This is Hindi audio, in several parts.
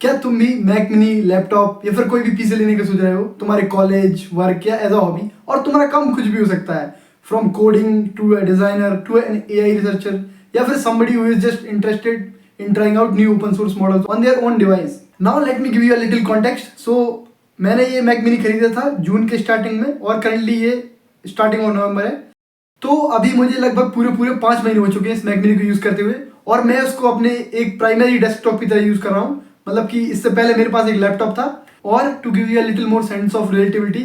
क्या तुम भी मैक मिनी, लैपटॉप या फिर कोई भी पीसी लेने का सोच रहे हो तुम्हारे कॉलेज, वर्क या एज अ हॉबी, और तुम्हारा काम कुछ भी हो सकता है, from coding to a designer to an AI researcher, या फिर somebody who is just interested in trying out new open source models on their own device. Now let me give you a little context. So मैंने ये मैक मिनी खरीदा था जून के स्टार्टिंग में और करंटली ये स्टार्टिंग ऑफ नवंबर है। तो अभी मुझे लगभग पूरे 5 महीने हो चुके हैं इस मैक मिनी को यूज़ करते हुए, और मैं उसको अपने एक प्राइमरी डेस्कटॉप की तरह यूज़ कर रहा हूँ। मतलब कि इससे पहले मेरे पास एक लैपटॉप था, और to give you a little more sense of relativity,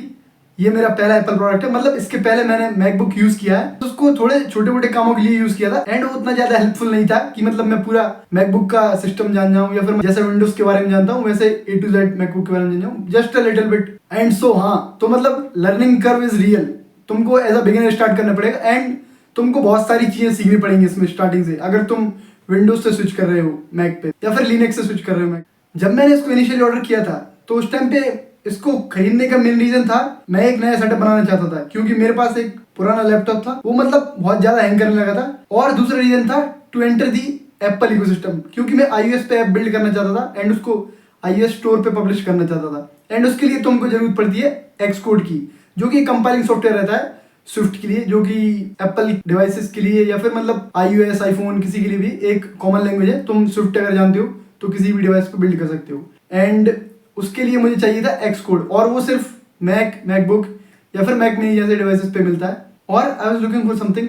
ये मेरा पहला एप्पल प्रोडक्ट है। मतलब इसके पहले मैंने मैकबुक यूज़ किया है, तो उसको थोड़े छोटे मोटे कामों के लिए यूज़ किया था, एंड वो उतना ज़्यादा हेल्पफुल नहीं था कि मतलब मैं पूरा मैकबुक का सिस्टम जान जाऊँ, या फिर जैसे विंडोज़ के बारे में जानता हूँ वैसे A to Z मैकबुक के बारे में जान जाऊँ, just a little bit. And so हाँ, तो मतलब लर्निंग कर्व इज रियल। तुमको एज अ बिगिनर स्टार्ट करना पड़ेगा, एंड तुमको बहुत सारी चीज़ें सीखनी पड़ेंगी इसमें स्टार्टिंग से, अगर तुम विंडोज से स्विच कर रहे हो मैक पे या फिर लिनक्स से स्विच कर रहे हो मैक। जब मैंने इसको इनिशियली ऑर्डर किया था तो उस टाइम पे इसको खरीदने का मेन रीजन था, मैं एक नया सेटअप बनाना चाहता था, क्योंकि मेरे पास एक पुराना लैपटॉप था, वो मतलब बहुत ज़्यादा हैंग करने लगा था। और दूसरा रीजन था to enter the Apple ecosystem, क्योंकि मैं iOS पे ऐप बिल्ड करना चाहता था एंड उसको iOS स्टोर पे पब्लिश करना चाहता था। एंड उसके लिए तुमको जरूरत पड़ती है एक्सकोड की, जो कि कंपाइलिंग सॉफ्टवेयर रहता है स्विफ्ट के लिए, जो कि एप्पल डिवाइसेस के लिए या फिर मतलब iOS, आईफोन किसी के लिए भी एक कॉमन लैंग्वेज है। तुम स्विफ्ट अगर जानते हो तो किसी भी डिवाइस पे बिल्ड कर सकते हो। एंड उसके लिए मुझे चाहिए था एक्सकोड, और वो सिर्फ मैकबुक या फिर मैक मिनी जैसे डिवाइसेस पे मिलता है। और I was looking for something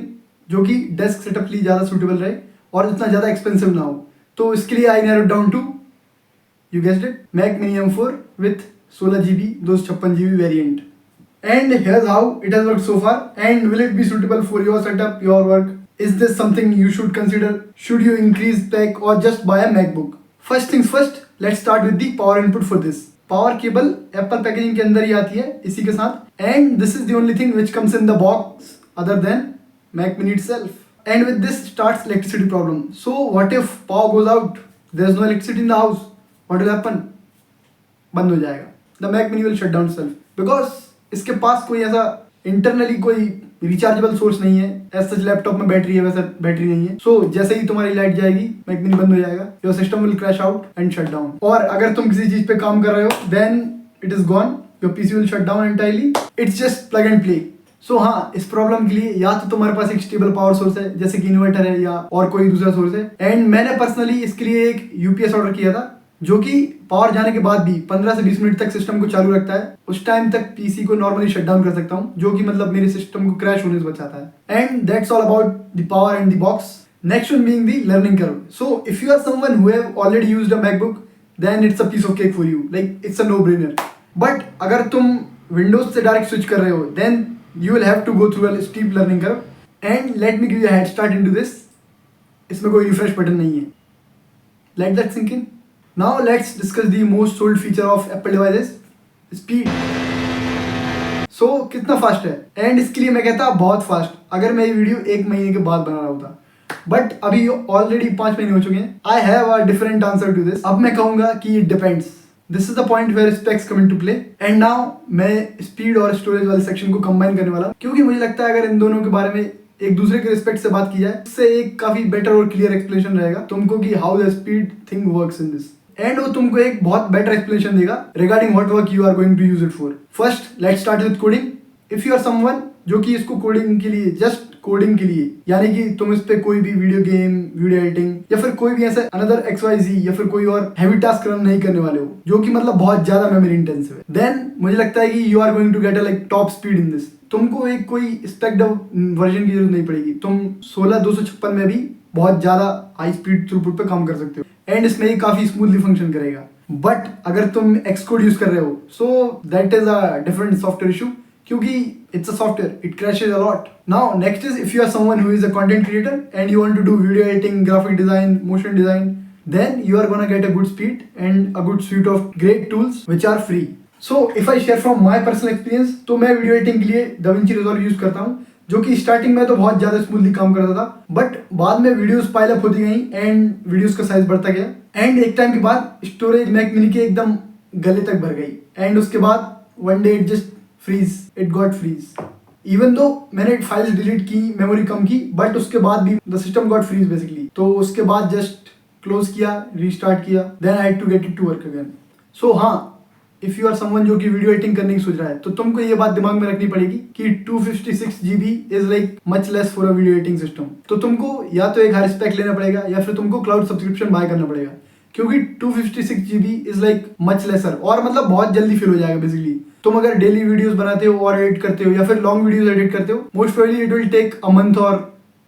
जो कि डेस्क सेटअप के लिए ज़्यादा सूटेबल रहे और इतना ज़्यादा एक्सपेंसिव ना हो। तो इसके लिए I narrowed down to, you guessed it, Mac Mini M4 with 16 GB 256 GB variant. And here's how it has worked so far. And will it be suitable for your setup, your work? Is this something you should consider? Should you increase spec or just buy a MacBook? First things first, let's start with the power input for this. Power cable Apple packaging के अंदर ही आती है इसी के साथ, and this is the only thing which comes in the box other than Mac mini itself. And with this starts electricity problem. So what if power goes out? There's no electricity in the house. What will happen? बंद हो जाएगा, the Mac mini will shut down self, because इसके पास कोई ऐसा इंटरनली कोई रिचार्जेबल सोर्स नहीं है। एज सच लैपटॉप में बैटरी है, वैसा बैटरी नहीं है। सो जैसे ही तुम्हारी लाइट जाएगी मैक मिनी बंद हो जाएगा, your system will crash out and shut down. और अगर तुम किसी चीज पे काम कर रहे हो then it is gone, your PC will shut down entirely. It's just plug and play. So हाँ, इस प्रॉब्लम के लिए या तो तुम्हारे पास एक स्टेबल पावर सोर्स है जैसे कि इन्वर्टर है या और कोई दूसरा सोर्स है। एंड मैंने पर्सनली इसके लिए एक यूपीएस ऑर्डर किया था, जो कि पावर जाने के बाद भी 15 से 20 मिनट तक सिस्टम को चालू रखता है। उस टाइम तक पीसी को नॉर्मली शट डाउन कर सकता हूँ, जो कि मतलब मेरे सिस्टम को क्रैश होने से बचाता है। And that's all about the power and the box. Next one being the learning curve. So if you are someone who have already used a MacBook then it's a piece of cake for you, like it's a no brainer. But अगर तुम विंडोज से डायरेक्ट स्विच कर रहे हो then you will have to go through a steep learning curve. And let me give you a head start into this. इसमें कोई रिफ्रेश बटन नहीं है, let that sink in. Now let's discuss the most sold feature of Apple devices, speed. So कितना फास्ट है, एंड इसके लिए मैं कहता बहुत फास्ट अगर मैं ये वीडियो 1 महीने के बाद बना रहा होता, बट अभी ऑलरेडी 5 महीने हो चुके हैं। I have a different answer to this. अब मैं कहूंगा कि it depends. This is the point where specs come into play. And now मैं स्पीड और स्टोरेज वाले सेक्शन को कंबाइन करने वाला हूं, क्योंकि मुझे लगता है अगर इन दोनों के बारे में एक दूसरे के रिस्पेक्ट से बात की जाए, इससे एक काफी बेटर और क्लियर एक्सप्लेनेशन रहेगा तुमको कि how the speed thing works in this. And वो तुमको एक बहुत बेटर एक्सप्लेनेशन देगा regarding what work you are going to use it for. First let's start with coding. If you are someone जो कि इसको कोडिंग के लिए, जस्ट कोडिंग के लिए, यानी कि तुम इस पे कोई भी वीडियो गेम, वीडियो एडिटिंग या फिर कोई भी ऐसा अनदर XYZ या फिर कोई और हैवी टास्क रन नहीं करने वाले हो जो कि मतलब बहुत ज्यादा मेमोरी इंटेंसिव है, देन मुझे लगता है कि you are going to get a like top speed in this. तुमको एक कोई स्पेक्ड वर्जन की जरूरत नहीं पड़ेगी, तुम 16/256 में भी बहुत ज्यादा हाई स्पीड थ्रूपुट पे काम कर सकते हो, एंड इसमें ये काफी स्मूथली फंक्शन करेगा। बट अगर तुम एक्सकोड यूज कर रहे हो so that is a different software issue, क्योंकि it's a software, it crashes a lot. Now next is if you are someone who is a content creator and you want to do video editing, graphic design, motion design, then you are gonna get a good speed and a good suite of great tools which are free. So if I share from my personal experience, तो मैं वीडियो एडिटिंग के लिए DaVinci Resolve यूज करता हूँ, जो कि स्टार्टिंग में तो बहुत ज्यादा स्मूथली काम करता था, बट बाद में वीडियोस पाइल अप होती गई एंड वीडियोस का साइज बढ़ता गया, एंड एक टाइम के बाद स्टोरेज मैक मिनी के एकदम गले तक भर गई, एंड उसके बाद one day it just freeze, it got freeze. Even though मैंने फाइल्स डिलीट की, मेमोरी कम की, बट उसके बाद भी the system got freeze basically. तो उसके बाद जस्ट क्लोज किया, रीस्टार्ट किया, then I had to get it to work again. So हाँ, इफ यू आर समवन जो कि वीडियो एडिटिंग करने की सोच रहा है, तो तुमको ये बात दिमाग में रखनी पड़ेगी कि 256 GB is like much less for a video editing system. तो तुमको या तो एक हाई स्पेक लेना पड़ेगा या फिर तुमको क्लाउड सब्सक्रिप्शन बाय करना पड़ेगा, क्योंकि 256 GB is like much laser, और मतलब बहुत जल्दी फिल हो जाएगा बेसिकली। तुम अगर डेली वीडियोस बनाते हो और एडिट करते हो या फिर लॉन्ग वीडियोस एडिट करते हो, most probably it will take a month और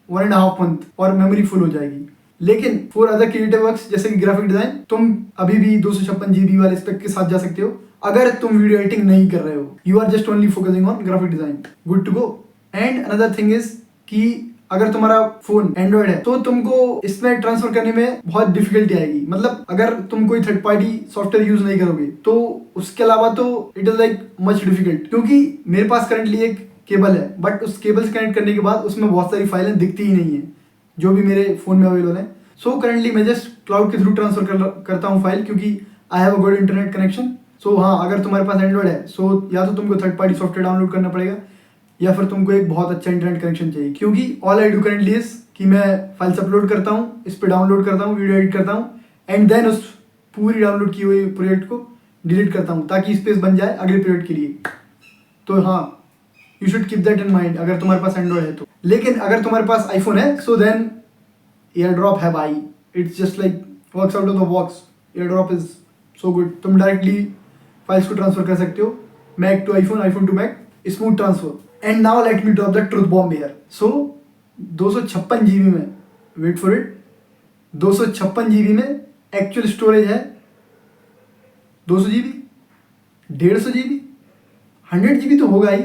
1.5 मंथ और मेमोरी फुल हो जाएगी। लेकिन फॉर अदर क्रिएटिव वर्क्स जैसे कि ग्राफिक डिजाइन, तुम अभी भी 256 GB वाले स्पेक के साथ जा सकते हो अगर तुम वीडियो एडिटिंग नहीं कर रहे हो, you are just only focusing on graphic design, good to go. And another thing is कि अगर तुम्हारा फोन एंड्रॉइड है तो तुमको इसमें ट्रांसफर करने में बहुत डिफिकल्टी आएगी। मतलब अगर तुम कोई थर्ड पार्टी सॉफ्टवेयर यूज नहीं करोगे तो उसके अलावा तो it is like much difficult, क्योंकि मेरे पास करंटली एक केबल है, बट उस केबल से कनेक्ट करने के बाद उसमें बहुत सारी फाइलें दिखती ही नहीं है जो भी मेरे फोन में अवेलेबल है। सो करंटली मैं जस्ट क्लाउड के थ्रू ट्रांसफर करता हूँ फाइल, क्योंकि I have a good internet connection. So हाँ, अगर तुम्हारे पास एंड्रॉइड है सो या तो तुमको थर्ड पार्टी सॉफ्टवेयर डाउनलोड करना पड़ेगा या फिर तुमको एक बहुत अच्छा इंटरनेट कनेक्शन चाहिए, क्योंकि all I do currently is कि मैं फाइल्स अपलोड करता हूँ, इस पर डाउनलोड करता हूँ, वीडियो एडिट करता हूँ, एंड देन उस पूरी डाउनलोड की हुई प्रोजेक्ट को डिलीट करता हूँ ताकि स्पेस बन जाए अगले प्रोजेक्ट के लिए। तो हाँ, you should keep that in mind अगर तुम्हारे पास एंड्रॉइड है तो। लेकिन अगर तुम्हारे पास आईफोन है सो देन एयर ड्रॉप है भाई, it's just like works out of the box. Air drop is so good, तुम डायरेक्टली फाइल्स को ट्रांसफर कर सकते हो, Mac to iPhone, iPhone to Mac, smooth transfer. And now let me drop the truth bomb here. So 256 GB में, वेट फॉर इट, 256 GB में एक्चुअल स्टोरेज है 200 GB, 150 GB, 100 GB तो होगा ही,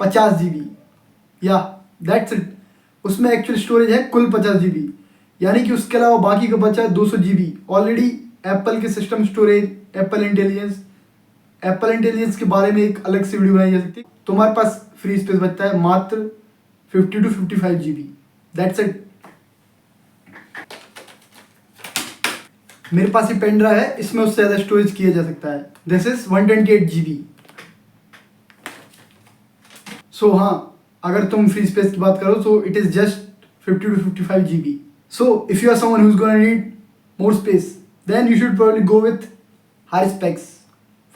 50 GB, या दैट्स इट। उसमें एक्चुअल स्टोरेज है कुल 50 GB, यानी कि उसके अलावा बाकी का बचा है 200 GB। ऑलरेडी एप्पल के सिस्टम स्टोरेज, एप्पल इंटेलिजेंस के बारे में एक अलग से वीडियो बनाई जा सकती है। तुम्हारे पास फ्री स्पेस बचता है मात्र 50 to 55 GB, दैट्स इट। मेरे पास ये पेन ड्राइव है, इसमें उससे ज़्यादा स्टोरेज किया जा सकता है, दिस इज 128 GB। सो हाँ, अगर तुम फ्री स्पेस की बात करो so it is just 50 to 55 GB। So if you are someone who is gonna need more space then you should probably go with high specs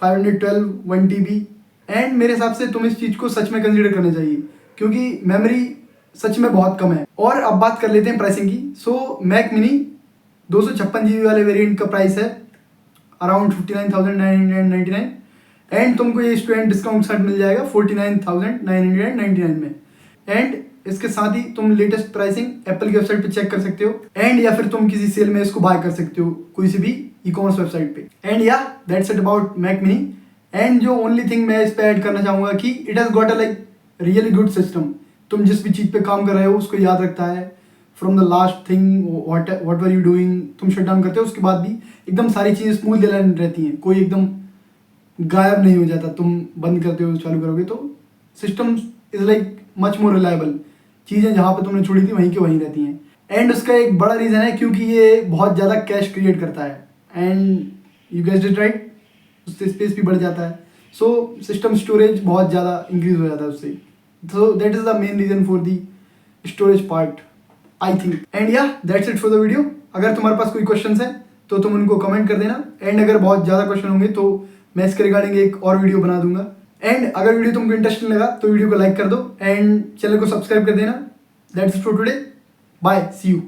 512 1 TB। And मेरे हिसाब से तुम इस चीज़ को सच में कंसीडर करना चाहिए, क्योंकि मेमोरी सच में बहुत कम है। और अब बात कर लेते हैं प्राइसिंग की। सो मैक मिनी 256 GB वाले वेरिएंट का प्राइस है अराउंड 59,999, एंड तुमको ये स्टूडेंट डिस्काउंट साथ मिल जाएगा 49,999 में। एंड इसके साथ ही तुम लेटेस्ट प्राइसिंग एप्पल की वेबसाइट पे चेक कर सकते हो, एंड या फिर तुम किसी सेल में इसको बाय कर सकते हो कोई सी भी ई कॉमर्स वेबसाइट पे। एंड या that's it about Mac mini. And जो ओनली थिंग मैं इस पे ऐड करना चाहूँगा कि it has got a like really good system. तुम जिस भी चीज़ पे काम कर रहे हो उसको याद रखता है, from the last thing what were you doing, तुम शट डाउन करते हो उसके बाद भी एकदम सारी चीज़ें स्मूथ रहती हैं, कोई एकदम गायब नहीं हो जाता। तुम बंद करते हो चालू करोगे तो system is like much more reliable, चीज़ें जहाँ पे तुमने छोड़ी थी वहीं की वहीं रहती हैं। एंड उसका एक बड़ा रीज़न है क्योंकि ये बहुत ज़्यादा कैश क्रिएट करता है, and you guessed it right, उससे स्पेस भी बढ़ जाता है। सो सिस्टम स्टोरेज बहुत ज़्यादा इंक्रीज हो जाता है उससे। So that is the main reason for the storage part I think. And या that's it for the video. अगर तुम्हारे पास कोई क्वेश्चन है तो तुम उनको कमेंट कर देना, एंड अगर बहुत ज़्यादा क्वेश्चन होंगे तो मैं इसके रिगार्डिंग एक और वीडियो बना दूंगा। एंड अगर वीडियो तुमको इंटरेस्टिंग लगा तो वीडियो को लाइक कर दो एंड चैनल को सब्सक्राइब कर देना। That's it for today, bye, see you.